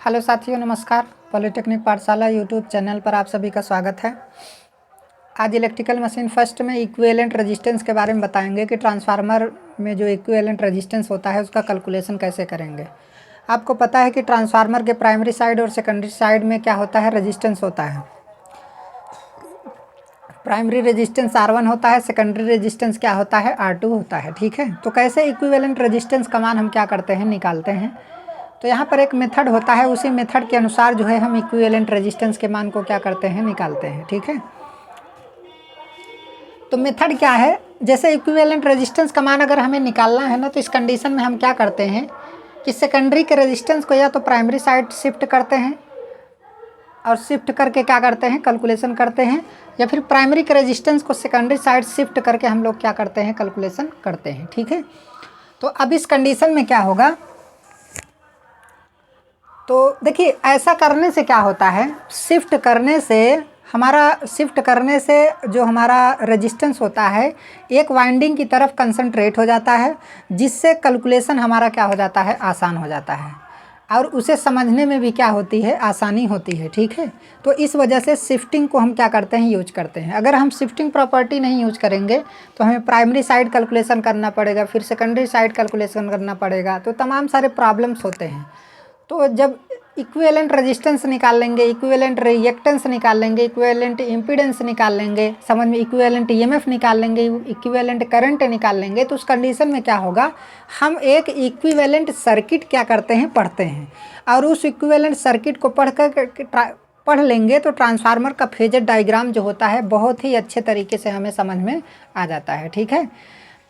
Hello साथियों, नमस्कार। Polytechnic पाठशाला यूट्यूब चैनल पर आप सभी का स्वागत है। आज इलेक्ट्रिकल मशीन फर्स्ट में इक्विवेलेंट रेजिस्टेंस के बारे में बताएंगे कि ट्रांसफार्मर में जो इक्विवेलेंट रेजिस्टेंस होता है उसका कैलकुलेशन कैसे करेंगे। आपको पता है कि ट्रांसफार्मर के प्राइमरी साइड और सेकेंडरी साइड में क्या होता है, रेजिस्टेंस होता है। प्राइमरी रेजिस्टेंस R1 होता है, सेकेंडरी रेजिस्टेंस क्या होता है, R2 होता है। ठीक है, तो कैसे इक्विवेलेंट रेजिस्टेंस का मान हम क्या करते हैं, निकालते हैं। तो यहाँ पर एक मेथड होता है, उसी मेथड के अनुसार जो है हम इक्विवेलेंट रेजिस्टेंस के मान को क्या करते हैं, निकालते हैं। ठीक है, तो मेथड क्या है, जैसे इक्विवेलेंट रेजिस्टेंस का मान अगर हमें निकालना है ना, तो इस कंडीशन में हम क्या करते हैं कि सेकेंडरी के रेजिस्टेंस को या तो प्राइमरी साइड शिफ्ट करते हैं और शिफ्ट करके क्या करते हैं, कैलकुलेशन करते हैं, या फिर प्राइमरी के रेजिस्टेंस को सेकेंडरी साइड शिफ्ट करके हम लोग क्या करते हैं, कैलकुलेशन करते हैं। ठीक है, तो अब इस कंडीशन में क्या होगा, तो देखिए ऐसा करने से क्या होता है, शिफ्ट करने से जो हमारा रेजिस्टेंस होता है एक वाइंडिंग की तरफ कंसंट्रेट हो जाता है, जिससे कैलकुलेशन हमारा क्या हो जाता है, आसान हो जाता है और उसे समझने में भी क्या होती है, आसानी होती है। ठीक है, तो इस वजह से शिफ्टिंग को हम क्या करते हैं, यूज करते हैं। अगर हम शिफ्टिंग प्रॉपर्टी नहीं यूज करेंगे तो हमें प्राइमरी साइड कैलकुलेशन करना पड़ेगा, फिर सेकेंडरी साइड कैलकुलेशन करना पड़ेगा, तो तमाम सारे प्रॉब्लम्स होते हैं। तो जब इक्विवेलेंट रेजिस्टेंस निकाल लेंगे, इक्विवेलेंट रिएक्टेंस निकाल लेंगे, इक्विवेलेंट इम्पीडेंस निकाल लेंगे, समझ में इक्विवेलेंट ईएमएफ निकाल लेंगे, इक्विवेलेंट करंट निकाल लेंगे, तो उस कंडीशन में क्या होगा, हम एक इक्विवेलेंट सर्किट क्या करते हैं, पढ़ते हैं। और उस इक्विवेलेंट सर्किट को पढ़ लेंगे तो ट्रांसफार्मर का फेजर डायग्राम जो होता है बहुत ही अच्छे तरीके से हमें समझ में आ जाता है। ठीक है,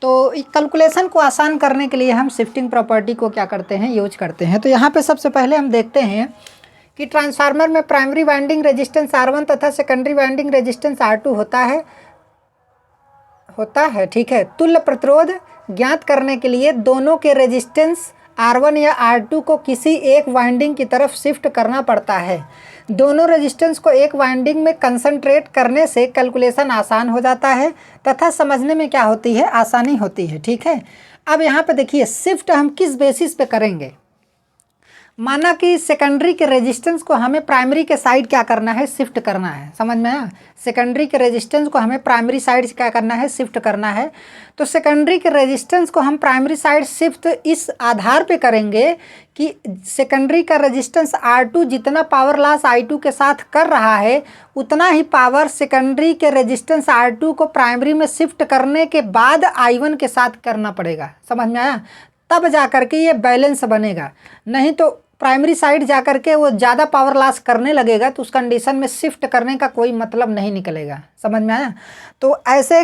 तो कैलकुलेशन को आसान करने के लिए हम शिफ्टिंग प्रॉपर्टी को क्या करते हैं, यूज करते हैं। तो यहाँ पे सबसे पहले हम देखते हैं कि ट्रांसफार्मर में प्राइमरी वाइंडिंग रेजिस्टेंस R1 तथा सेकेंडरी वाइंडिंग रेजिस्टेंस R2 होता है। ठीक है, तुल्य प्रतिरोध ज्ञात करने के लिए दोनों के रेजिस्टेंस R1 या R2 को किसी एक वाइंडिंग की तरफ शिफ्ट करना पड़ता है। दोनों रेजिस्टेंस को एक वाइंडिंग में कंसंट्रेट करने से कैलकुलेशन आसान हो जाता है तथा समझने में क्या होती है, आसानी होती है। ठीक है, अब यहाँ पे देखिए शिफ्ट हम किस बेसिस पे करेंगे। माना कि सेकेंडरी के रेजिस्टेंस को हमें प्राइमरी के साइड क्या करना है, शिफ्ट करना है। समझ में आया, सेकेंडरी के रेजिस्टेंस को हमें प्राइमरी साइड क्या करना है, शिफ्ट करना है। तो सेकेंडरी के रेजिस्टेंस को हम प्राइमरी साइड शिफ्ट इस आधार पे करेंगे कि सेकेंडरी का रेजिस्टेंस R2 जितना पावर लॉस I2 के साथ कर रहा है, उतना ही पावर सेकेंडरी के रेजिस्टेंस R2 को प्राइमरी में शिफ्ट करने के बाद I1 के साथ करना पड़ेगा। समझ में आया, तब जा कर के ये बैलेंस बनेगा। नहीं तो प्राइमरी साइड जा कर के वो ज़्यादा पावर लॉस करने लगेगा तो उस कंडीशन में शिफ्ट करने का कोई मतलब नहीं निकलेगा। समझ में आया, तो ऐसे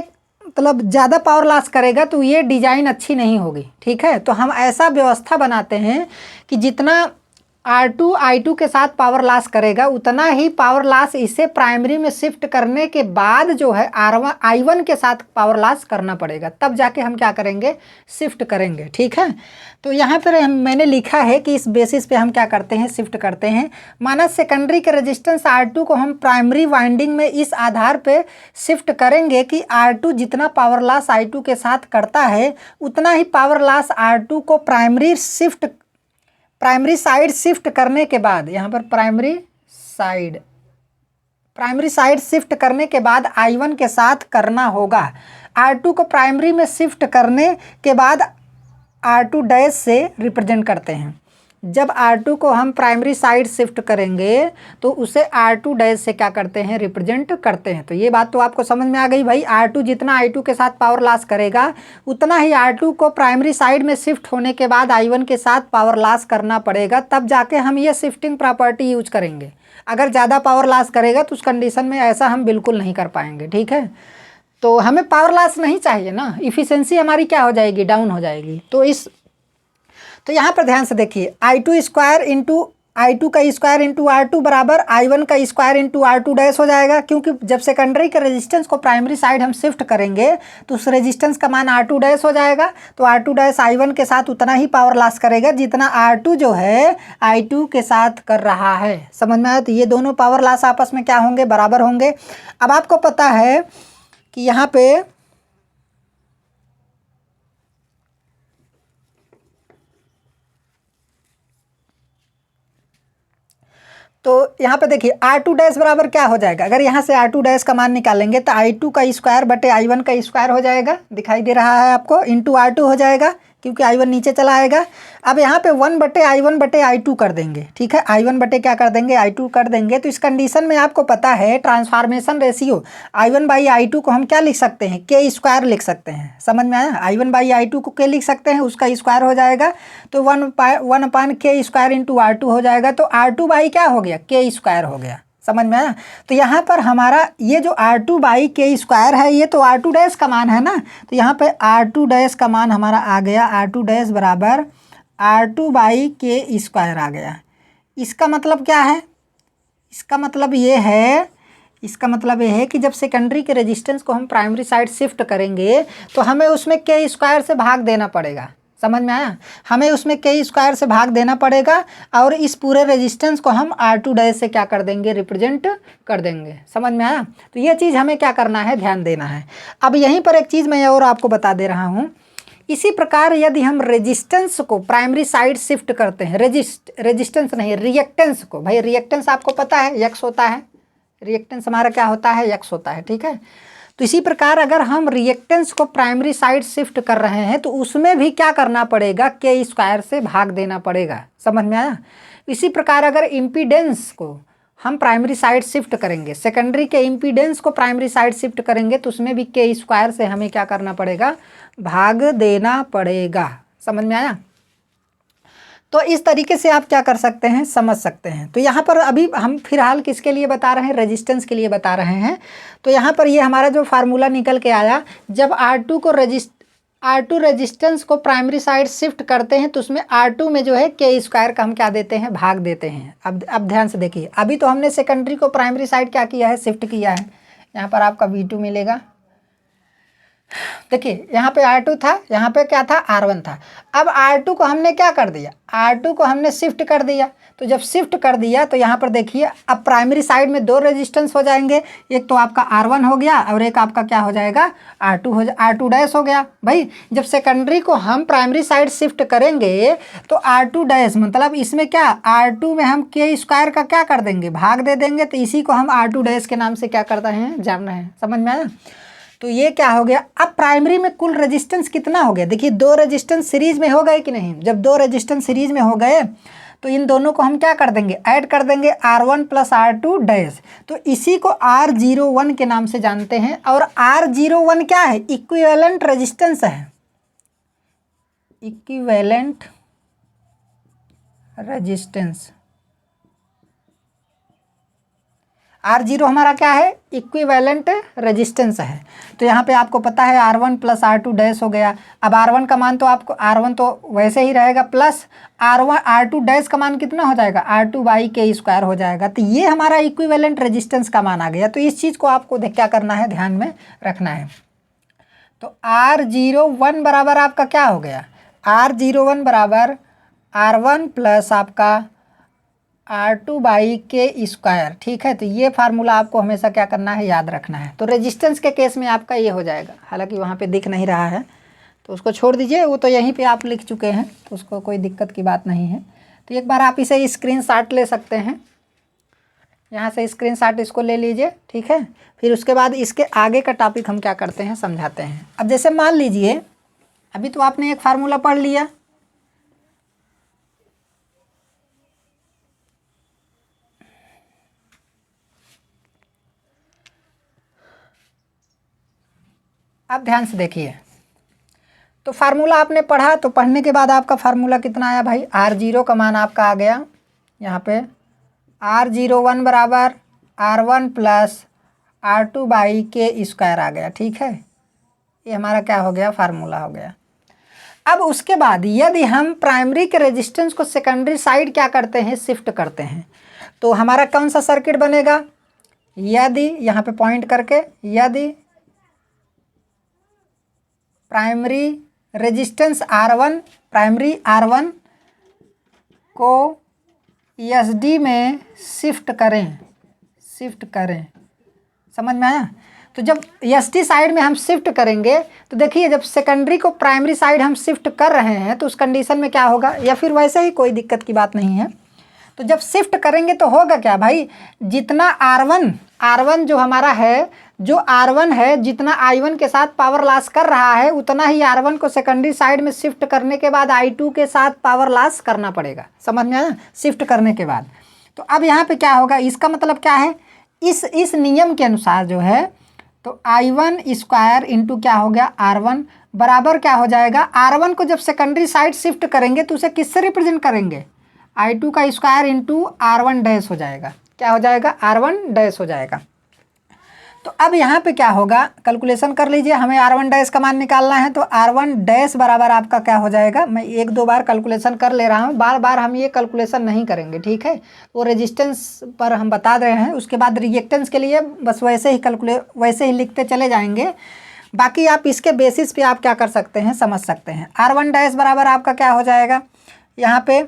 मतलब ज़्यादा पावर लॉस करेगा तो ये डिज़ाइन अच्छी नहीं होगी। ठीक है, तो हम ऐसा व्यवस्था बनाते हैं कि जितना R2 I2 के साथ पावर लॉस करेगा उतना ही पावर लॉस इसे प्राइमरी में शिफ्ट करने के बाद जो है R1 I1 के साथ पावर लॉस करना पड़ेगा, तब जाके हम क्या करेंगे, शिफ्ट करेंगे। ठीक है, तो यहाँ पर मैंने लिखा है कि इस बेसिस पे हम क्या करते हैं, शिफ्ट करते हैं। माना सेकेंडरी के रेजिस्टेंस R2 को हम प्राइमरी वाइंडिंग में इस आधार पे शिफ्ट करेंगे कि R2 जितना पावर लॉस I2 के साथ करता है उतना ही पावर लॉस R2 को प्राइमरी साइड शिफ्ट करने के बाद, यहाँ पर प्राइमरी साइड शिफ्ट करने के बाद I1 के साथ करना होगा। R2 को प्राइमरी में शिफ्ट करने के बाद R2 डैश से रिप्रेजेंट करते हैं। जब R2 को हम प्राइमरी साइड शिफ्ट करेंगे तो उसे R2 डैश से क्या करते हैं, रिप्रेजेंट करते हैं। तो ये बात तो आपको समझ में आ गई भाई, R2 जितना I2 के साथ पावर लॉस करेगा उतना ही R2 को प्राइमरी साइड में शिफ्ट होने के बाद I1 के साथ पावर लॉस करना पड़ेगा, तब जाके हम ये शिफ्टिंग प्रॉपर्टी यूज करेंगे। अगर ज़्यादा पावर लॉस करेगा तो उस कंडीशन में ऐसा हम बिल्कुल नहीं कर पाएंगे। ठीक है, तो हमें पावर लॉस नहीं चाहिए ना, इफ़िशेंसी हमारी क्या हो जाएगी, डाउन हो जाएगी। तो यहाँ पर ध्यान से देखिए, I2 का स्क्वायर इंटू R2 बराबर I1 का स्क्वायर इंटू R2 डैश हो जाएगा, क्योंकि जब सेकेंडरी के रेजिस्टेंस को प्राइमरी साइड हम शिफ्ट करेंगे तो उस रेजिस्टेंस का मान R2 डैश हो जाएगा। तो R2 डैश I1 के साथ उतना ही पावर लॉस करेगा जितना R2 जो है I2 के साथ कर रहा है। समझ में आया, तो ये दोनों पावर लॉस आपस में क्या होंगे, बराबर होंगे। अब आपको पता है कि यहाँ पे तो यहाँ पे देखिए R2 डैश बराबर क्या हो जाएगा, अगर यहाँ से R2 डैश का मान निकालेंगे तो I2 का स्क्वायर बटे I1 का स्क्वायर हो जाएगा, दिखाई दे रहा है आपको, इंटू R2 हो जाएगा क्योंकि I1 नीचे चला आएगा। अब यहाँ पे 1 बटे I1 बटे I2 कर देंगे, ठीक है, I1 बटे क्या कर देंगे, I2 कर देंगे। तो इस कंडीशन में आपको पता है transformation ratio I1 by I2 को हम क्या लिख सकते हैं, के स्क्वायर लिख सकते हैं, समझ में आया। I1 बाई I2 को के लिख सकते हैं, उसका स्क्वायर हो जाएगा, तो 1 अपान के स्क्वायर इंटू R2 हो जाएगा। तो R2 बाई क्या हो गया, के स्क्वायर हो गया, समझ में आया। तो यहाँ पर हमारा ये जो R2 बाई के स्क्वायर है, ये तो R2 डैश का मान है ना, तो यहाँ पे R2 डैश का मान हमारा आ गया, R2 डैश बराबर R2 बाई के स्क्वायर आ गया। इसका मतलब क्या है, इसका मतलब ये है, इसका मतलब ये है कि जब सेकेंडरी के रेजिस्टेंस को हम प्राइमरी साइड शिफ्ट करेंगे तो हमें उसमें के स्क्वायर से भाग देना पड़ेगा, समझ में आया, हमें उसमें के स्क्वायर से भाग देना पड़ेगा और इस पूरे रेजिस्टेंस को हम R2 डैश से क्या कर देंगे, रिप्रेजेंट कर देंगे, समझ में आया। तो ये चीज़ हमें क्या करना है, ध्यान देना है। अब यहीं पर एक चीज़ मैं और आपको बता दे रहा हूँ, इसी प्रकार यदि हम रेजिस्टेंस को प्राइमरी साइड शिफ्ट करते हैं, रेजिस्टेंस नहीं रिएक्टेंस को, भाई रिएक्टेंस आपको पता है यक्स होता है, रिएक्टेंस हमारा क्या होता है, यक्स होता है, ठीक है। तो इसी प्रकार अगर हम रिएक्टेंस को प्राइमरी साइड शिफ्ट कर रहे हैं तो उसमें भी क्या करना पड़ेगा, के स्क्वायर से भाग देना पड़ेगा, समझ में आया। इसी प्रकार अगर इम्पीडेंस को हम प्राइमरी साइड शिफ्ट करेंगे, सेकेंडरी के इम्पीडेंस को प्राइमरी साइड शिफ्ट करेंगे तो उसमें भी के स्क्वायर से हमें क्या करना पड़ेगा, भाग देना पड़ेगा, समझ में आया। तो इस तरीके से आप क्या कर सकते हैं, समझ सकते हैं। तो यहाँ पर अभी हम फिलहाल किसके लिए बता रहे हैं, रेजिस्टेंस के लिए बता रहे हैं। तो यहाँ पर ये हमारा जो फार्मूला निकल के आया, जब R2 रेजिस्टेंस को प्राइमरी साइड शिफ्ट करते हैं तो उसमें R2 में जो है के स्क्वायर का हम क्या देते हैं, भाग देते हैं। अब ध्यान से देखिए, अभी तो हमने सेकेंडरी को प्राइमरी साइड क्या किया है, शिफ्ट किया है। यहाँ पर आपका V2 मिलेगा, देखिए यहाँ पे R2 था, यहाँ पे क्या था, R1 था। अब R2 को हमने क्या कर दिया, R2 को हमने शिफ्ट कर दिया। तो जब शिफ्ट कर दिया तो यहाँ पर देखिए अब प्राइमरी साइड में दो रेजिस्टेंस हो जाएंगे, एक तो आपका R1 हो गया और एक आपका क्या हो जाएगा, R2 डैश हो गया। भाई जब सेकेंडरी को हम प्राइमरी साइड शिफ्ट करेंगे तो R2 डैश मतलब इसमें क्या, R2 में हम के स्क्वायर का क्या कर देंगे, भाग दे देंगे। तो इसी को हम R2 डैश के नाम से क्या करते हैं, जान रहे हैं, समझ में आया। तो ये क्या हो गया, अब प्राइमरी में कुल रेजिस्टेंस कितना हो गया, देखिए दो रेजिस्टेंस सीरीज में हो गए कि नहीं। जब दो रेजिस्टेंस सीरीज में हो गए तो इन दोनों को हम क्या कर देंगे, ऐड कर देंगे, R1 प्लस R2 डैश। तो इसी को R01 के नाम से जानते हैं। और R01 क्या है, इक्विवेलेंट रेजिस्टेंस है, इक्विवेलेंट रेजिस्टेंस। R0 हमारा क्या है, इक्विवेलेंट रेजिस्टेंस है। तो यहाँ पे आपको पता है R1 प्लस R2 डैश हो गया। अब R1 का मान तो आपको, R1 तो वैसे ही रहेगा, प्लस R2 डैश का मान कितना हो जाएगा, R2 बाई के स्क्वायर हो जाएगा। तो ये हमारा इक्विवेलेंट रेजिस्टेंस का मान आ गया। तो इस चीज़ को आपको क्या करना है, ध्यान में रखना है। तो R01 बराबर आपका क्या हो गया, R01 बराबर R1 प्लस आपका R2 बाई के स्क्वायर, ठीक है। तो ये फार्मूला आपको हमेशा क्या करना है, याद रखना है। तो रेजिस्टेंस के केस में आपका ये हो जाएगा, हालांकि वहाँ पे दिख नहीं रहा है तो उसको छोड़ दीजिए, वो तो यहीं पे आप लिख चुके हैं तो उसको कोई दिक्कत की बात नहीं है। तो एक बार आप इसे स्क्रीनशॉट ले सकते हैं, यहाँ से स्क्रीनशॉट इसको ले लीजिए, ठीक है। फिर उसके बाद इसके आगे का टॉपिक हम क्या करते हैं, समझाते हैं। अब जैसे मान लीजिए अभी तो आपने एक फार्मूला पढ़ लिया, आप ध्यान से देखिए। तो फार्मूला आपने पढ़ा, तो पढ़ने के बाद आपका फार्मूला कितना आया भाई, R0 का मान आपका आ गया यहाँ पे R01 बराबर R1 प्लस R2 बाई के स्क्वायर आ गया, ठीक है। ये हमारा क्या हो गया, फार्मूला हो गया। अब उसके बाद यदि हम प्राइमरी के रेजिस्टेंस को सेकेंडरी साइड क्या करते हैं, शिफ्ट करते हैं, तो हमारा कौन सा सर्किट बनेगा, यदि यहाँ पे पॉइंट करके, यदि primary resistance R1, primary R1 को SD में शिफ्ट करें, समझ में आया। तो जब SD साइड में हम शिफ्ट करेंगे तो देखिए जब सेकेंडरी को प्राइमरी साइड हम शिफ्ट कर रहे हैं तो उस कंडीशन में क्या होगा, या फिर वैसे ही कोई दिक्कत की बात नहीं है। तो जब शिफ्ट करेंगे तो होगा क्या भाई, जितना R1 जो हमारा है, जो R1 है जितना I1 के साथ पावर लॉस कर रहा है उतना ही R1 को सेकेंडरी साइड में शिफ्ट करने के बाद I2 के साथ पावर लॉस करना पड़ेगा। समझ में आया, शिफ्ट करने के बाद। तो अब यहाँ पे क्या होगा, इसका मतलब क्या है, इस नियम के अनुसार जो है तो I1² इंटू क्या हो गया R1 बराबर क्या हो जाएगा, R1 को जब सेकेंडरी साइड शिफ्ट करेंगे तो उसे किससे रिप्रेजेंट करेंगे, I2 का स्क्वायर इंटू R1 डैश हो जाएगा। क्या हो जाएगा, R1 डैश हो जाएगा। तो अब यहाँ पे क्या होगा, कैलकुलेशन कर लीजिए, हमें R1 डैश का मान निकालना है। तो R1 डैश बराबर आपका क्या हो जाएगा, मैं एक दो बार कैलकुलेशन कर ले रहा हूँ, बार बार हम ये कैलकुलेशन नहीं करेंगे, ठीक है। वो रेजिस्टेंस पर हम बता रहे हैं, उसके बाद रिएक्टेंस के लिए बस वैसे ही लिखते चले जाएंगे। बाकी आप इसके बेसिस पे आप क्या कर सकते हैं, समझ सकते हैं। R1 डैश बराबर आपका क्या हो जाएगा, यहाँ पे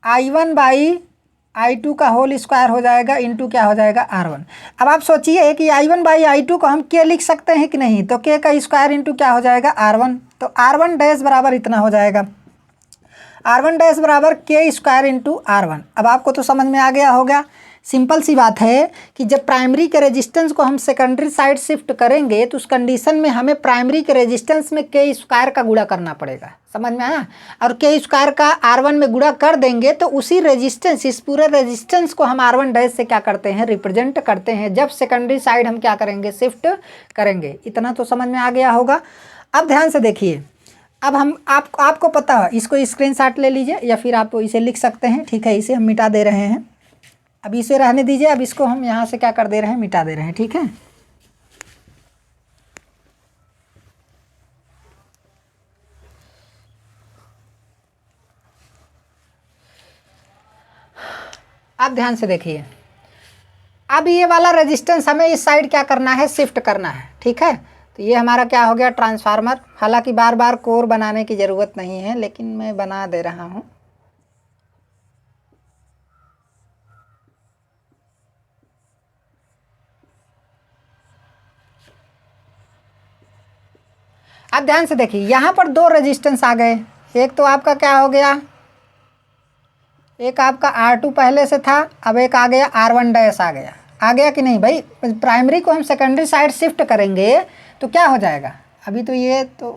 I1/I2 का होल स्क्वायर हो जाएगा इंटू क्या हो जाएगा R1। अब आप सोचिए कि I1/I2 को हम K लिख सकते हैं कि नहीं, तो K का स्क्वायर इंटू क्या हो जाएगा R1। तो R1 डैश बराबर इतना हो जाएगा, R1 डैश बराबर K² इंटू R1। अब आपको तो समझ में आ गया होगा, सिंपल सी बात है कि जब प्राइमरी के रेजिस्टेंस को हम सेकेंडरी साइड शिफ्ट करेंगे तो उस कंडीशन में हमें प्राइमरी के रेजिस्टेंस में K² का गुणा करना पड़ेगा। समझ में आया, और K² का R1 में गुणा कर देंगे तो उसी रेजिस्टेंस, इस पूरे रेजिस्टेंस को हम R1 डैश से क्या करते हैं, रिप्रेजेंट करते हैं जब सेकेंडरी साइड हम क्या करेंगे, शिफ्ट करेंगे। इतना तो समझ में आ गया होगा। अब ध्यान से देखिए, अब हम आपको पता है, इसको स्क्रीनशॉट ले लीजिए या फिर आप इसे लिख सकते हैं, ठीक है। इसे हम मिटा दे रहे हैं, अब इसे रहने दीजिए, अब इसको हम यहाँ से क्या कर दे रहे हैं, मिटा दे रहे हैं, ठीक है। अब ध्यान से देखिए, अब ये वाला रेजिस्टेंस हमें इस साइड क्या करना है, शिफ्ट करना है, ठीक है। तो ये हमारा क्या हो गया, ट्रांसफार्मर। हालांकि बार बार कोर बनाने की ज़रूरत नहीं है, लेकिन मैं बना दे रहा हूँ। अब ध्यान से देखिए, यहाँ पर दो रेजिस्टेंस आ गए। एक तो आपका क्या हो गया, एक आपका R2 पहले से था, अब एक आ गया R1 डैश आ गया कि नहीं भाई। प्राइमरी को हम सेकेंडरी साइड शिफ्ट करेंगे तो क्या हो जाएगा, अभी तो ये तो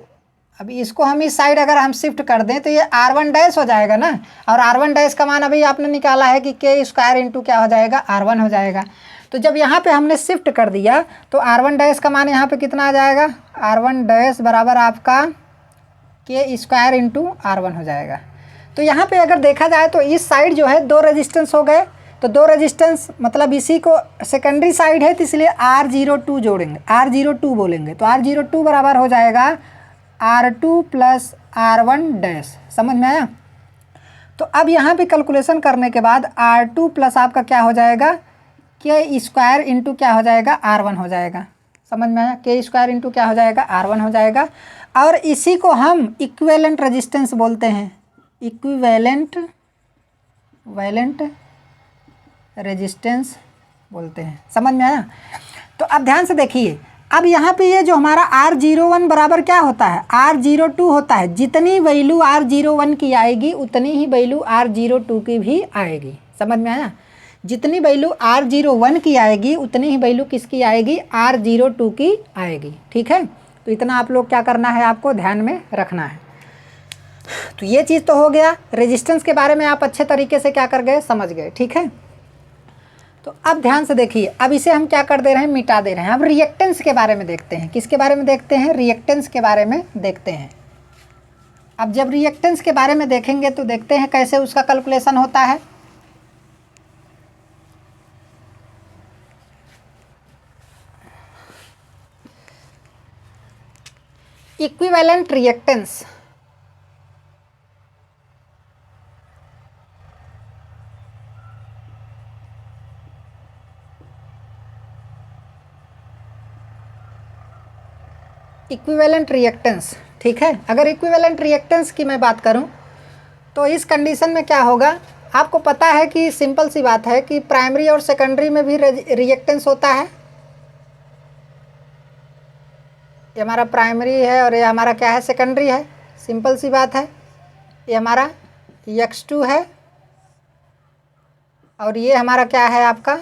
अभी इसको हम इस साइड अगर हम शिफ्ट कर दें तो ये R1 डैश हो जाएगा ना, और R1 डैश का मान अभी आपने निकाला है कि K² इंटू क्या हो जाएगा, R1 हो जाएगा। तो जब यहाँ पे हमने शिफ्ट कर दिया तो R1 डैश का मान यहाँ पे कितना आ जाएगा, R1 डैश बराबर आपका K² इंटू R1 हो जाएगा। तो यहाँ पे अगर देखा जाए तो इस साइड जो है दो रेजिस्टेंस हो गए, तो दो रेजिस्टेंस मतलब इसी को सेकेंडरी साइड है, तो इसलिए R02 जोड़ेंगे, R02 बोलेंगे। तो R02 बराबर हो जाएगा R2 प्लस R1 डैश। समझ में आया। तो अब यहाँ पे कैलकुलेशन करने के बाद R2 प्लस आपका क्या हो जाएगा, K² इंटू क्या हो जाएगा, R1 हो जाएगा। समझ में आया, K² इंटू क्या हो जाएगा, R1 हो जाएगा। और इसी को हम इक्विवेलेंट रेजिस्टेंस बोलते हैं, इक्विवेलेंट रेजिस्टेंस बोलते हैं। समझ में आया। तो अब ध्यान से देखिए, अब यहाँ पे ये जो हमारा R01 बराबर क्या होता है, R02 होता है। जितनी वैल्यू R01 की आएगी उतनी ही वैल्यू R02 की भी आएगी। समझ में आया, जितनी वैल्यू R01 की आएगी उतनी ही वैल्यू किसकी आएगी, R02 की आएगी, ठीक है। तो इतना आप लोग क्या करना है, आपको ध्यान में रखना है। तो ये चीज़ तो हो गया, रेजिस्टेंस के बारे में आप अच्छे तरीके से क्या कर गए, समझ गए, ठीक है। तो अब ध्यान से देखिए, अब इसे हम क्या कर दे रहे हैं, मिटा दे रहे हैं। अब रिएक्टेंस के बारे में देखते हैं, किसके बारे में देखते हैं, रिएक्टेंस के बारे में देखते हैं। अब जब रिएक्टेंस के बारे में देखेंगे तो देखते हैं कैसे उसका कैलकुलेशन होता है। इक्विवेलेंट रिएक्टेंस, इक्विवेलेंट रिएक्टेंस, ठीक है। अगर इक्विवेलेंट रिएक्टेंस की मैं बात करूं तो इस कंडीशन में क्या होगा, आपको पता है कि सिंपल सी बात है कि प्राइमरी और सेकेंडरी में भी रिएक्टेंस होता है। ये हमारा प्राइमरी है और ये हमारा क्या है, सेकेंडरी है। सिंपल सी बात है, ये हमारा X2 है और ये हमारा क्या है आपका,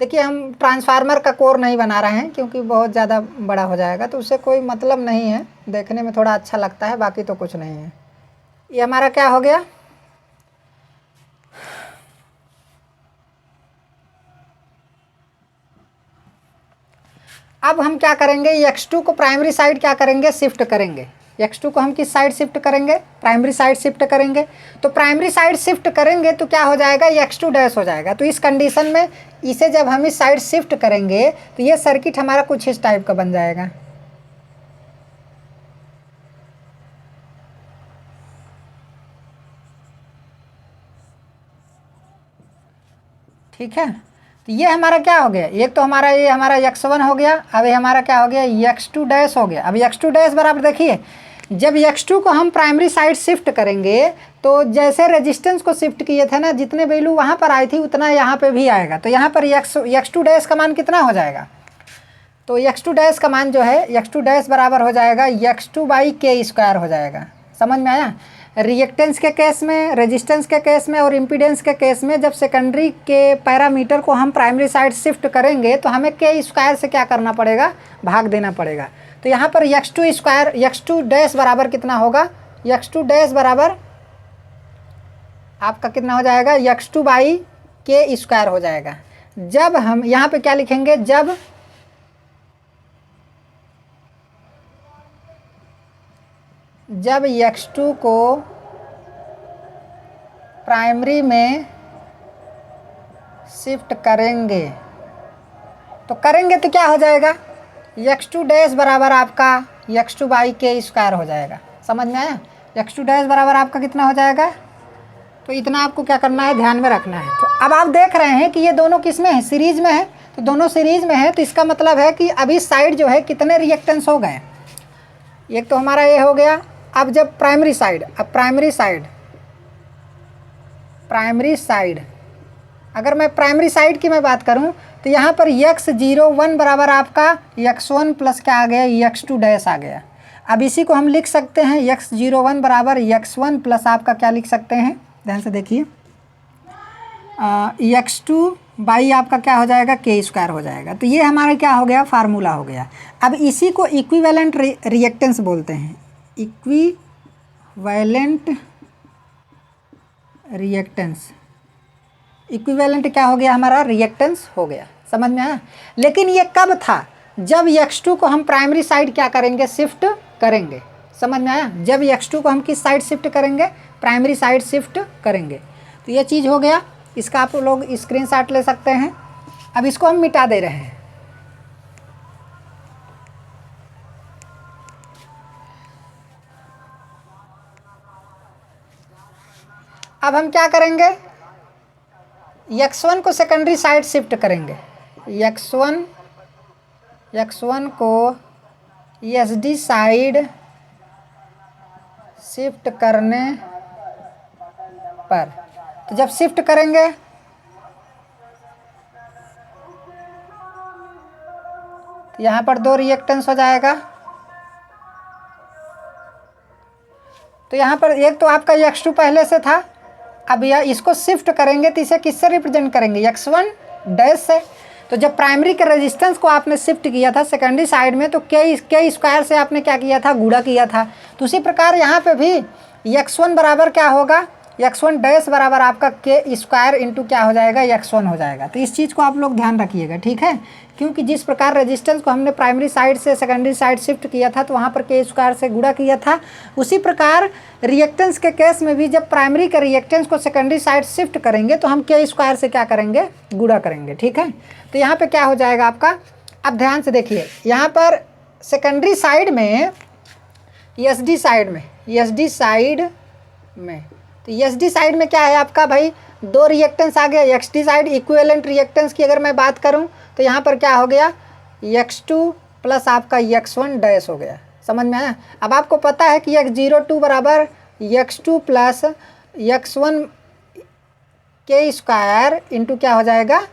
देखिए हम ट्रांसफार्मर का कोर नहीं बना रहे हैं क्योंकि बहुत ज़्यादा बड़ा हो जाएगा, तो उससे कोई मतलब नहीं है, देखने में थोड़ा अच्छा लगता है, बाकी तो कुछ नहीं है। ये हमारा क्या हो गया, अब हम क्या करेंगे, x2 को प्राइमरी साइड क्या करेंगे, शिफ्ट करेंगे। x2 को हम किस साइड शिफ्ट करेंगे, प्राइमरी साइड शिफ्ट करेंगे। तो प्राइमरी साइड शिफ्ट करेंगे तो क्या हो जाएगा, x2 डैश हो जाएगा। तो इस कंडीशन में इसे जब हम इस साइड शिफ्ट करेंगे तो ये सर्किट हमारा कुछ इस टाइप का बन जाएगा। ठीक है, तो ये हमारा क्या हो गया, एक तो हमारा ये हमारा x1 हो गया, अब ये हमारा क्या हो गया, x2 डैश हो गया। अब x2 डैश बराबर देखिए, जब x2 को हम प्राइमरी साइड शिफ्ट करेंगे तो जैसे रेजिस्टेंस को शिफ्ट किए थे ना, जितने वैल्यू वहाँ पर आई थी उतना यहाँ पे भी आएगा। तो यहाँ पर x2 डैश का मान कितना हो जाएगा, तो x2 डैश का मान जो है, x2 डैश बराबर हो जाएगा x2/k² हो जाएगा। समझ में आया। रिएक्टेंस के केस में, रेजिस्टेंस के केस में और इम्पीडेंस के केस में जब सेकेंडरी के पैरामीटर को हम प्राइमरी साइड शिफ्ट करेंगे तो हमें k² से क्या करना पड़ेगा, भाग देना पड़ेगा। तो यहाँ पर x2 डैश बराबर कितना होगा, x2 डैश बराबर आपका कितना हो जाएगा, x2/k² हो जाएगा। जब हम यहाँ पे क्या लिखेंगे, जब x2 को प्राइमरी में शिफ्ट करेंगे तो क्या हो जाएगा, x2 डैश बराबर आपका x2/k² हो जाएगा। समझ में आया। x2 डैश बराबर आपका कितना हो जाएगा, तो इतना आपको क्या करना है, ध्यान में रखना है। तो अब आप देख रहे हैं कि ये दोनों किस में है, सीरीज में है। तो दोनों सीरीज में है तो इसका मतलब है कि अभी साइड जो है कितने रिएक्टेंस हो गए, एक तो हमारा ये हो गया। अब जब प्राइमरी साइड अगर मैं प्राइमरी साइड की मैं बात करूं तो यहाँ पर x01 बराबर आपका x1 प्लस क्या आ गया, x2 डैश आ गया। अब इसी को हम लिख सकते हैं x01 बराबर x1 प्लस आपका क्या लिख सकते हैं, ध्यान से देखिए, x2 आपका क्या हो जाएगा, k² हो जाएगा। तो ये हमारा क्या हो गया, फार्मूला हो गया। अब इसी को इक्विवेलेंट रिएक्टेंस बोलते हैं, इक्विवेलेंट रिएक्टेंस। इक्विवेलेंट क्या हो गया, हमारा रिएक्टेंस हो गया। समझ में आया। लेकिन ये कब था, जब x2 को हम प्राइमरी साइड क्या करेंगे, शिफ्ट करेंगे। समझ में आया। जब x2 को हम किस साइड शिफ्ट करेंगे, प्राइमरी साइड शिफ्ट करेंगे। तो ये चीज़ हो गया, इसका आप लोग स्क्रीनशॉट ले सकते हैं। अब इसको हम मिटा दे रहे हैं। अब हम क्या करेंगे, x1 को सेकेंडरी साइड शिफ्ट करेंगे। x1 को SD साइड शिफ्ट करने पर, तो जब शिफ्ट करेंगे तो यहाँ पर 2 रिएक्टेंस हो जाएगा। तो यहाँ पर एक तो आपका x2 पहले से था, अब यह इसको शिफ्ट करेंगे तो इसे किससे रिप्रेजेंट करेंगे, x1 डैश से। तो जब प्राइमरी के रेजिस्टेंस को आपने शिफ्ट किया था सेकेंडरी साइड में तो k² से आपने क्या किया था, गुणा किया था। तो उसी प्रकार यहाँ पे भी x1 बराबर क्या होगा, x1 डैश बराबर आपका k² इंटू क्या हो जाएगा, x1 हो जाएगा। तो इस चीज़ को आप लोग ध्यान रखिएगा, ठीक है। क्योंकि जिस प्रकार रेजिस्टेंस को हमने प्राइमरी साइड से सेकेंडरी साइड शिफ्ट किया था तो वहाँ पर k² से गुणा किया था, उसी प्रकार रिएक्टेंस के केस में भी जब प्राइमरी के रिएक्टेंस को सेकेंडरी साइड शिफ्ट करेंगे तो हम k² से क्या करेंगे, गुणा करेंगे, ठीक है। तो यहाँ पे क्या हो जाएगा आपका, अब ध्यान से देखिए, यहाँ पर सेकेंडरी साइड में SD साइड में तो SD साइड में क्या है आपका भाई, 2 रिएक्टेंस आ गया। XD साइड इक्विवेलेंट रिएक्टेंस की अगर मैं बात करूं तो यहाँ पर क्या हो गया, x2 प्लस आपका x1 डैश हो गया। समझ में आया। अब आपको पता है कि x02 बराबर x2 plus x1 k² into क्या हो जाएगा,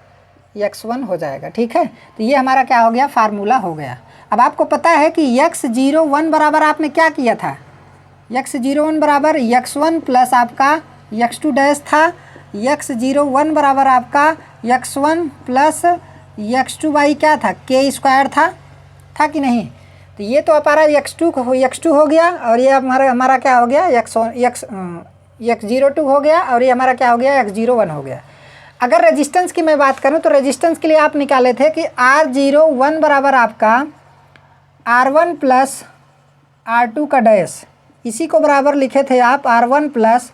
x1 हो जाएगा, ठीक है। तो ये हमारा क्या हो गया, फार्मूला हो गया। अब आपको पता है कि x01 बराबर आपने क्या किया था, x01 बराबर x1 प्लस आपका x2 डैश था। x01 बराबर आपका x1 प्लस x2 क्या था, k स्क्वायर था कि नहीं। तो ये तो हमारा x2 हो गया और ये हमारा क्या हो गया x02 हो गया और ये हमारा क्या हो गया x01 हो गया। अगर रेजिस्टेंस की मैं बात करूं तो रेजिस्टेंस के लिए आप निकाले थे कि R01 बराबर आपका R1 प्लस R2 का डैश, इसी को बराबर लिखे थे आप R1 प्लस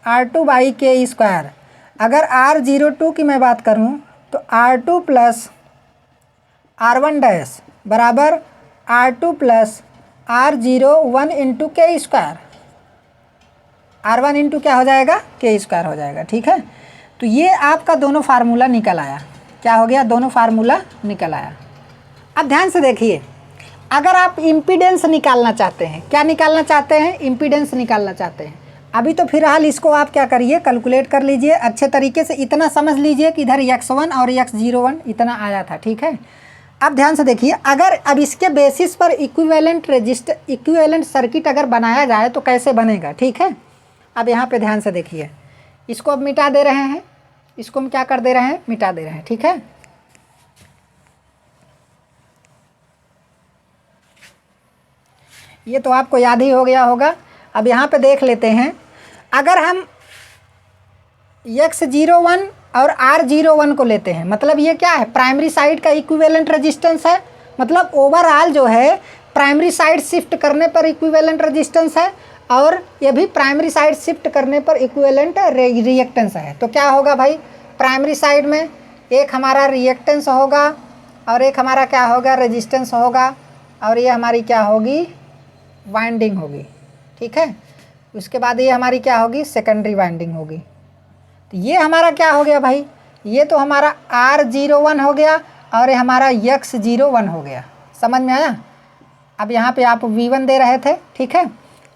R2 बाई के स्क्वायर। अगर R02 की मैं बात करूं तो R2 प्लस R1 डैश बराबर R2 प्लस R01 इंटू के स्क्वायर। R1 इंटू क्या हो जाएगा, के स्क्वायर हो जाएगा। ठीक है, तो ये आपका दोनों फार्मूला निकल आया। क्या हो गया, दोनों फार्मूला निकल आया। अब ध्यान से देखिए, अगर आप इम्पीडेंस निकालना चाहते हैं, क्या निकालना चाहते हैं, इम्पीडेंस निकालना चाहते हैं, अभी तो फिलहाल इसको आप क्या करिए, कैलकुलेट कर लीजिए अच्छे तरीके से। इतना समझ लीजिए कि इधर x1 और x01 इतना आया था। ठीक है, अब ध्यान से देखिए, अगर अब इसके बेसिस पर इक्विवेलेंट सर्किट अगर बनाया जाए तो कैसे बनेगा। ठीक है, अब यहाँ पे ध्यान से देखिए, इसको अब मिटा दे रहे हैं, इसको हम क्या कर दे रहे हैं, मिटा दे रहे हैं। ठीक है, ये तो आपको याद ही हो गया होगा। अब यहाँ पे देख लेते हैं, अगर हम x01 और R01 को लेते हैं, मतलब ये क्या है, प्राइमरी साइड का इक्विवेलेंट रेजिस्टेंस है। मतलब ओवरऑल जो है प्राइमरी साइड शिफ्ट करने पर इक्विवेलेंट रेजिस्टेंस है और ये भी प्राइमरी साइड शिफ्ट करने पर इक्विवेलेंट रिएक्टेंस है। तो क्या होगा भाई, प्राइमरी साइड में एक हमारा रिएक्टेंस होगा और एक हमारा क्या होगा, रेजिस्टेंस होगा और ये हमारी क्या होगी, वाइंडिंग होगी। ठीक है, उसके बाद ये हमारी क्या होगी, सेकेंडरी वाइंडिंग होगी। तो ये हमारा क्या हो गया भाई, ये तो हमारा R01 हो गया और ये हमारा x01 हो गया। समझ में आया। अब यहाँ पे आप V1 दे रहे थे। ठीक है,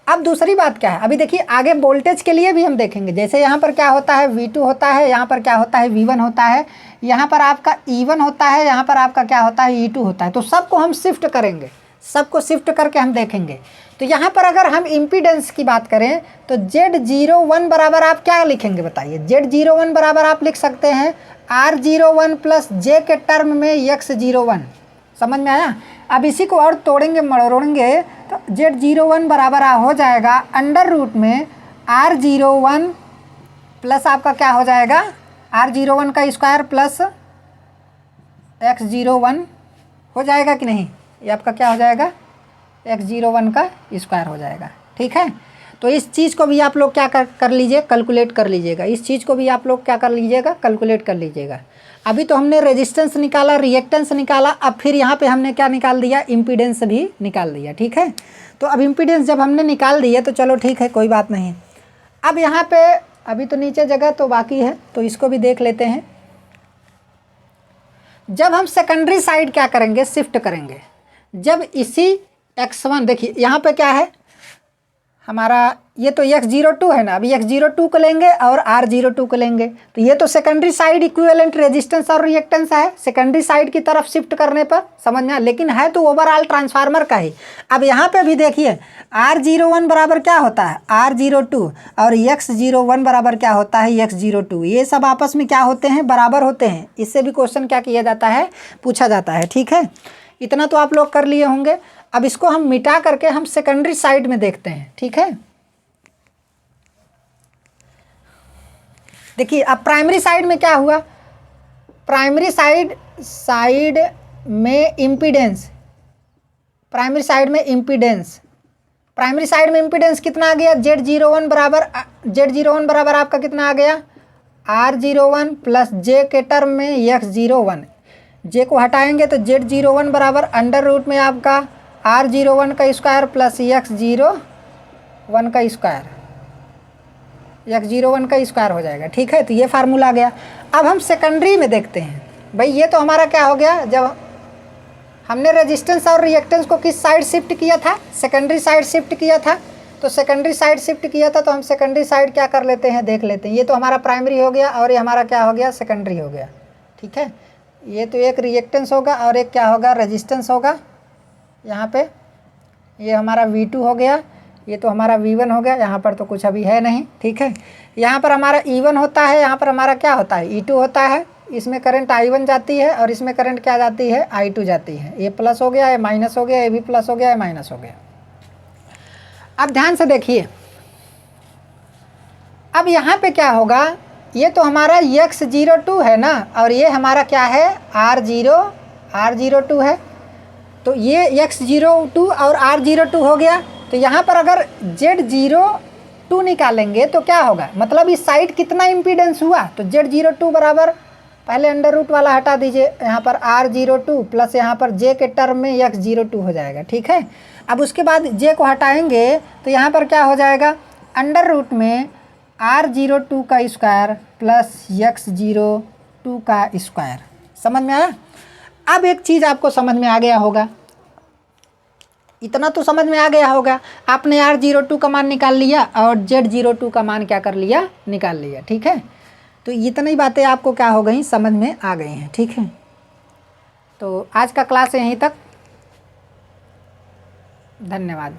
अब दूसरी बात क्या है, अभी देखिए आगे वोल्टेज के लिए भी हम देखेंगे। जैसे यहाँ पर क्या होता है, V2 होता है, यहाँ पर क्या होता है, V1 होता है, यहाँ पर आपका E1 होता है, यहाँ पर आपका क्या होता है, E2 होता है। तो सबको हम शिफ्ट करेंगे, सबको शिफ्ट करके हम देखेंगे। तो यहाँ पर अगर हम इम्पीडेंस की बात करें तो Z01 बराबर आप क्या लिखेंगे बताइए। Z01 बराबर आप लिख सकते हैं R01 प्लस J के टर्म में x01। समझ में आया। अब इसी को और तोड़ेंगे मरोड़ेंगे तो Z01 बराबर हो जाएगा अंडर रूट में R01 प्लस आपका क्या हो जाएगा, R01 का स्क्वायर प्लस x01 हो जाएगा कि नहीं, ये आपका क्या हो जाएगा, x01 का स्क्वायर हो जाएगा। ठीक है, तो इस चीज़ को भी आप लोग क्या कर लीजिए, कैलकुलेट कर लीजिएगा। इस चीज़ को भी आप लोग क्या कर लीजिएगा, कैलकुलेट कर लीजिएगा। अभी तो हमने रेजिस्टेंस निकाला, रिएक्टेंस निकाला, अब फिर यहाँ पे हमने क्या निकाल दिया, इम्पीडेंस भी निकाल दिया। ठीक है, तो अब इम्पीडेंस जब हमने निकाल दिया तो चलो ठीक है, कोई बात नहीं। अब यहाँ पे अभी तो नीचे जगह तो बाकी है, तो इसको भी देख लेते हैं। जब हम सेकेंडरी साइड क्या करेंगे, शिफ्ट करेंगे, जब इसी x1 देखिए यहाँ पे क्या है हमारा, ये तो x02 है ना, अभी x02 को लेंगे और R02 को लेंगे, तो ये तो सेकेंडरी साइड इक्विवेलेंट रेजिस्टेंस और रिएक्टेंस है सेकेंडरी साइड की तरफ शिफ्ट करने पर। समझ में, लेकिन है तो ओवरऑल ट्रांसफार्मर का ही। अब यहाँ पे भी देखिए R01 बराबर क्या होता है, R02 और x01 बराबर क्या होता है, x02। ये सब आपस में क्या होते हैं, बराबर होते हैं। इससे भी क्वेश्चन क्या किया जाता है, पूछा जाता है। ठीक है, इतना तो आप लोग कर लिए होंगे। अब इसको हम मिटा करके हम सेकेंडरी साइड में देखते हैं। ठीक है, देखिए अब प्राइमरी साइड में क्या हुआ, प्राइमरी साइड में इम्पीडेंस, प्राइमरी साइड में इम्पीडेंस कितना आ गया, Z01 बराबर आपका कितना आ गया, R01 प्लस J के टर्म में x01। J को हटाएंगे तो Z01 बराबर अंडर रूट में आपका R01 का स्क्वायर प्लस x01 का स्क्वायर, x01 का स्क्वायर हो जाएगा। ठीक है, तो ये फार्मूला आ गया। अब हम सेकेंडरी में देखते हैं भाई, ये तो हमारा क्या हो गया, जब हमने रेजिस्टेंस और रिएक्टेंस को किस साइड शिफ्ट किया था, सेकेंडरी साइड शिफ्ट किया था। तो सेकेंडरी साइड शिफ्ट किया था तो हम सेकेंडरी साइड क्या कर लेते हैं, देख लेते हैं। ये तो हमारा प्राइमरी हो गया और ये हमारा क्या हो गया, सेकेंडरी हो गया। ठीक है, ये तो एक रिएक्टेंस होगा और एक क्या होगा, रेजिस्टेंस होगा। यहाँ पे ये हमारा V2 हो गया, ये तो हमारा V1 हो गया, यहाँ पर तो कुछ अभी है नहीं, ठीक है। यहाँ पर हमारा E1 होता है, यहाँ पर हमारा क्या होता है, E2 होता है। इसमें करंट I1 जाती है और इसमें करंट क्या जाती है, I2 जाती है। ये प्लस हो गया, ये माइनस हो गया, ये भी प्लस हो गया, ये माइनस हो गया। अब ध्यान से देखिए, अब यहाँ पे क्या होगा, ये तो हमारा X02 है ना, और ये हमारा क्या है, R02 है। तो ये X02 और R02 हो गया। तो यहाँ पर अगर Z02 निकालेंगे तो क्या होगा, मतलब इस साइड कितना इम्पीडेंस हुआ, तो Z02 बराबर, पहले अंडर रूट वाला हटा दीजिए, यहाँ पर R02 प्लस यहाँ पर J के टर्म में X02 हो जाएगा, ठीक है। अब उसके बाद J को हटाएंगे तो यहाँ पर क्या हो जाएगा, अंडर रूट में R02 का स्क्वायर प्लस X02 का स्क्वायर। समझ में आया। अब एक चीज़ आपको समझ में आ गया होगा, इतना तो समझ में आ गया होगा, आपने R02 का मान निकाल लिया और Z02 का मान क्या कर लिया, निकाल लिया, ठीक है। तो इतनी बातें आपको क्या हो गई, समझ में आ गई हैं, ठीक है। तो आज का क्लास यहीं तक, धन्यवाद।